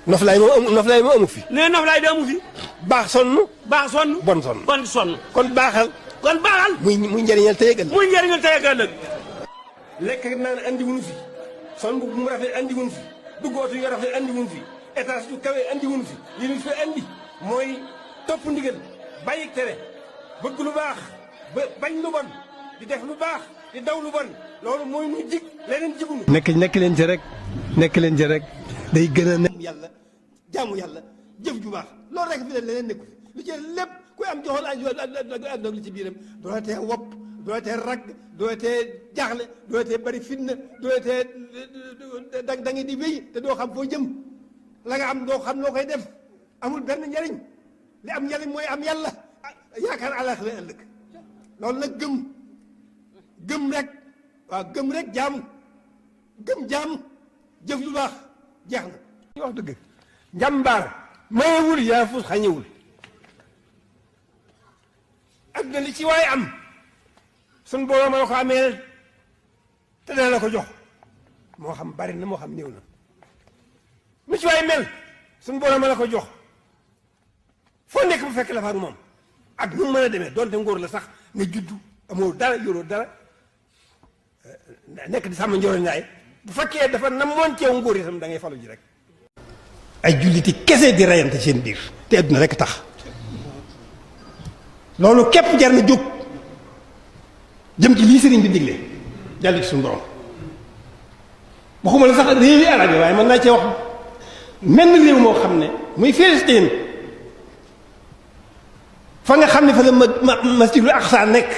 noflaay moom amu fi. nee noflaay de amu fi. baax sonn. baax sonn. bon sonn. bon sonn. kon baaxal. kon baaxal. muy njëriñal tey ëllëg. muy njëriñal tey ëllëg. lekk naan andi wuñu fi. sol mbubb mu rafet andi wuñu fi. dugg oto yu rafet andi wuñu fi. étage yu kawe andi wuñu fi. li ñu fi andi mooy topp ndigal bàyyi tere bëgg lu baax bañ lu bon di def lu baax di daw lu bon loolu mooy nu jig leneen jigunu. nekk leen ci rek day gën a nekk yàlla jaamu yàlla jëf ju baax loolu rek fi ne leneen nekku fi lu ci lépp kuy am joxoon ak li ci biiram doo tee wopp doo tee ragg doo tee jaaxle doo tee bari fitna doo tee da nga di wéy te doo xam foo jëm la nga am doo xam noo koy def amul benn njariñ li am njariñ mooy am yàlla yaakaar àllaaxira ëllëg loolu nag gëm rek waaw gëm rek jaamu jëf lu baax jeex na. ñu wax dëgg njàmbaar mayewul yaafus xañewul ak na li ci waaye am sun boroom la ko amee te dana la ko jox moo xam bari na moo xam néew na lu ci waaye mel sun boroom la ko jox foo nekk bu fekk la fa ak moom ak nu mu mën a demee doonte ngóor la sax nga juddu amoo dara yoroo dara nekk di sàmm njoro ñaay bu fekkee dafa namoon ceew ngóor itam da ngay falu ji rek. ay julliti kese di reyante seen biir te adduna rek tax loolu képp jar na jóg jëm ci lii sëriñ bi digle jàll ci suñu borom waxuma la sax réew yi arab yi waaye mën naa cee wax menn réew moo xam ne muy Filistin fa nga xam ne fa la masjidul Aqsa nekk